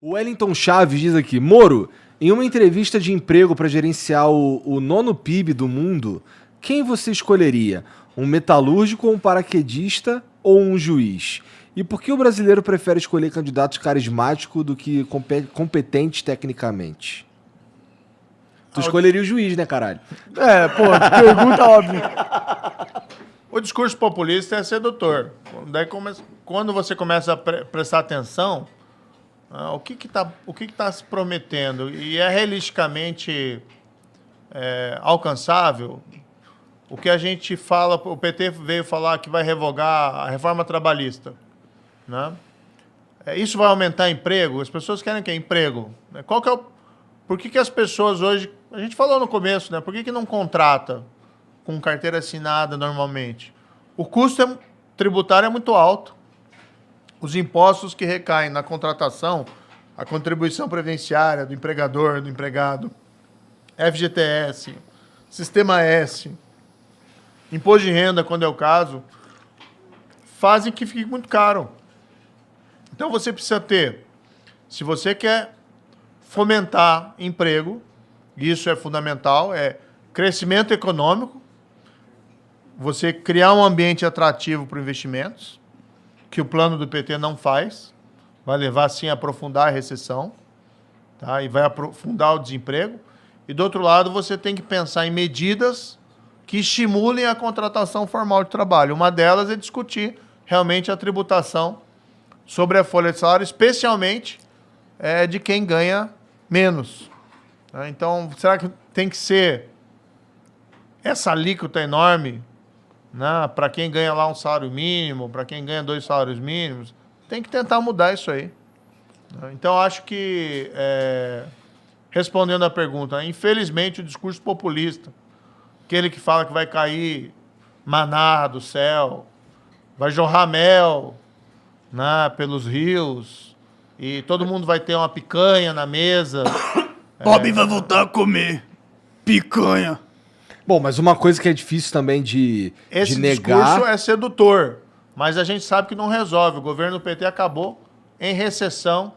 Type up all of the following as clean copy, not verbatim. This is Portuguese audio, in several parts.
O Wellington Chaves diz aqui, Moro, em uma entrevista de emprego para gerenciar o nono PIB do mundo, quem você escolheria? Um metalúrgico, um paraquedista ou um juiz? E por que o brasileiro prefere escolher candidatos carismáticos do que competentes tecnicamente? Tu escolheria o juiz, né, caralho? Pergunta óbvia. O discurso populista é sedutor. Daí quando você começa a prestar atenção, o que está se prometendo e é realisticamente alcançável, o que a gente fala, o PT veio falar que vai revogar a reforma trabalhista, né? Isso vai aumentar emprego? As pessoas querem que é emprego. Por que as pessoas hoje... A gente falou no começo, né? Por que não contrata com carteira assinada normalmente? O custo tributário é muito alto. Os impostos que recaem na contratação, a contribuição previdenciária do empregador, do empregado, FGTS, Sistema S, imposto de renda, quando é o caso, fazem que fique muito caro. Então você precisa ter, se você quer fomentar emprego, isso é fundamental, é crescimento econômico, você criar um ambiente atrativo para investimentos, que o plano do PT não faz, vai levar, sim, a aprofundar a recessão, tá? E vai aprofundar o desemprego. E, do outro lado, você tem que pensar em medidas que estimulem a contratação formal de trabalho. Uma delas é discutir realmente a tributação sobre a folha de salário, especialmente de quem ganha menos. Tá? Então, será que tem que ser essa alíquota enorme, né, para quem ganha lá um salário mínimo, para quem ganha 2 salários mínimos? Tem que tentar mudar isso aí. Então, acho que, respondendo à pergunta, infelizmente o discurso populista, aquele que fala que vai cair maná do céu, vai jorrar mel, né, pelos rios, e todo mundo vai ter uma picanha na mesa. Bob vai voltar a comer picanha. Bom, mas uma coisa que é difícil também de negar... discurso é sedutor, mas a gente sabe que não resolve. O governo do PT acabou em recessão,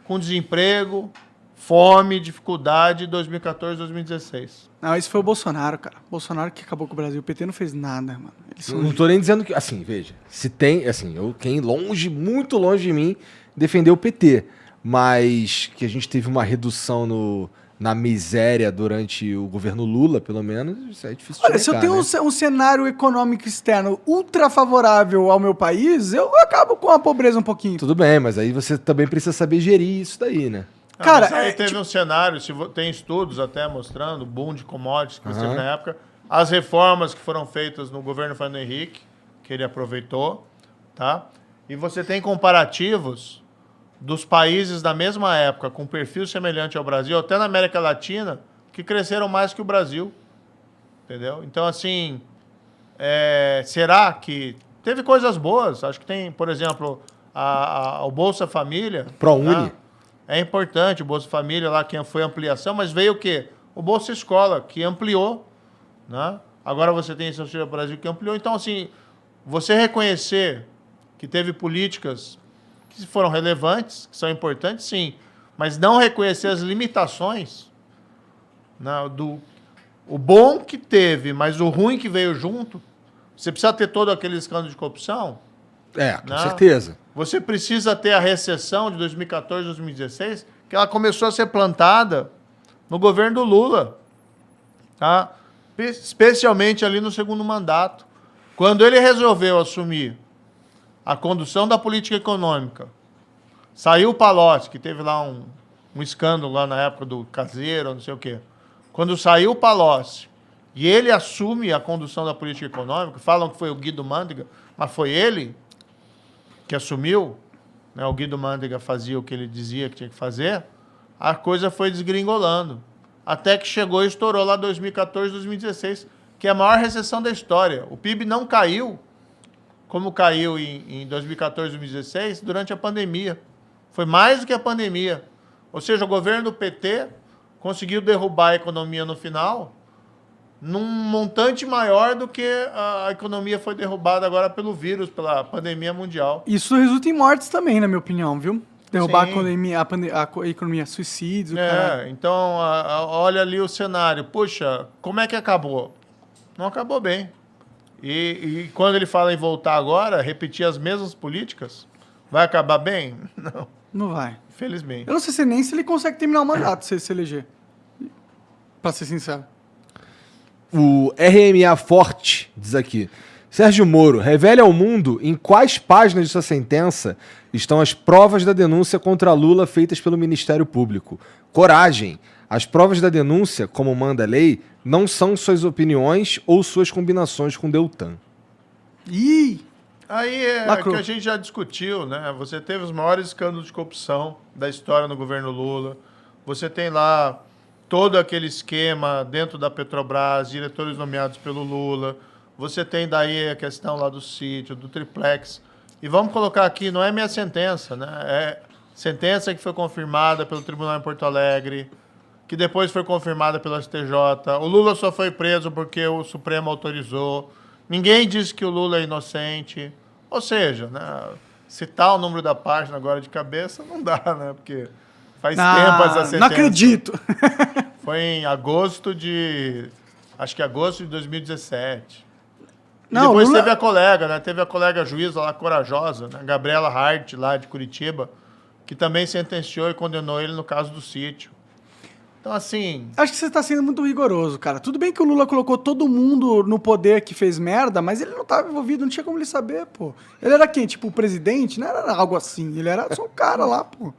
com desemprego, fome, dificuldade, 2014, 2016. Não, esse foi o Bolsonaro, cara. Bolsonaro que acabou com o Brasil. O PT não fez nada, mano. Não tô nem dizendo que... Assim, veja, se tem... Assim, quem longe, muito longe de mim, defendeu o PT. Mas que a gente teve uma redução na miséria durante o governo Lula, pelo menos, isso é difícil de Olha, se eu tenho né? um cenário econômico externo ultra favorável ao meu país, eu acabo com a pobreza um pouquinho. Tudo bem, mas aí você também precisa saber gerir isso daí, né? Cara, Mas aí teve um cenário, tem estudos até mostrando, o boom de commodities que teve na época, as reformas que foram feitas no governo Fernando Henrique, que ele aproveitou, tá? E você tem comparativos dos países da mesma época, com perfil semelhante ao Brasil, até na América Latina, que cresceram mais que o Brasil. Entendeu? Então, assim, será que... Teve coisas boas. Acho que tem, por exemplo, o Bolsa Família. ProUni. Né? É importante o Bolsa Família, lá que foi ampliação, mas veio o quê? O Bolsa Escola, que ampliou. Né? Agora você tem esse Auxílio Brasil que ampliou. Então, assim, você reconhecer que teve políticas que foram relevantes, que são importantes, sim, mas não reconhecer as limitações, né, o bom que teve, mas o ruim que veio junto. Você precisa ter todo aquele escândalo de corrupção. Com certeza. Você precisa ter a recessão de 2014, 2016, que ela começou a ser plantada no governo do Lula, tá? Especialmente ali no segundo mandato. Quando ele resolveu assumir a condução da política econômica, saiu o Palocci, que teve lá um escândalo lá na época do Caseiro, não sei o quê. Quando saiu o Palocci e ele assume a condução da política econômica, falam que foi o Guido Mantega, mas foi ele que assumiu, né? O Guido Mantega fazia o que ele dizia que tinha que fazer, a coisa foi desgringolando. Até que chegou e estourou lá 2014, 2016, que é a maior recessão da história. O PIB não caiu, como caiu em 2014, 2016, durante a pandemia. Foi mais do que a pandemia. Ou seja, o governo do PT conseguiu derrubar a economia no final num montante maior do que a economia foi derrubada agora pelo vírus, pela pandemia mundial. Isso resulta em mortes também, na minha opinião, viu? Derrubar Sim. a economia, suicídios, caralho. Então, olha ali o cenário. Puxa, como é que acabou? Não acabou bem. E quando ele fala em voltar agora, repetir as mesmas políticas, vai acabar bem? Não, Não vai. infelizmente. Eu não sei nem se ele consegue terminar o mandato se ele se eleger. Pra ser sincero. O RMA Forte diz aqui: Sérgio Moro, revele ao mundo em quais páginas de sua sentença estão as provas da denúncia contra Lula feitas pelo Ministério Público. Coragem! As provas da denúncia, como manda a lei, não são suas opiniões ou suas combinações com Deltan. Ih! Aí é Lacrou. que a gente já discutiu, né? Você teve os maiores escândalos de corrupção da história no governo Lula. Você tem lá todo aquele esquema dentro da Petrobras, diretores nomeados pelo Lula. Você tem daí a questão lá do sítio, do triplex. E vamos colocar aqui, não é minha sentença, né? É sentença que foi confirmada pelo Tribunal em Porto Alegre, que depois foi confirmada pelo STJ. O Lula só foi preso porque o Supremo autorizou. Ninguém disse que o Lula é inocente. Ou seja, né, citar o número da página agora de cabeça não dá, né? Porque faz tempo essa sentença. Não acredito. Foi em agosto de... Acho que agosto de 2017. E Não, depois Lula- teve a colega, né? Teve a colega juíza lá, corajosa, né? Gabriela Hart, lá de Curitiba, que também sentenciou e condenou ele no caso do sítio. Então, assim... Acho que você tá sendo muito rigoroso, cara. Tudo bem que o Lula colocou todo mundo no poder que fez merda, mas ele não tava envolvido, não tinha como ele saber, pô. Ele era quem? Tipo, o presidente? Não era algo assim. Ele era só um cara lá, pô.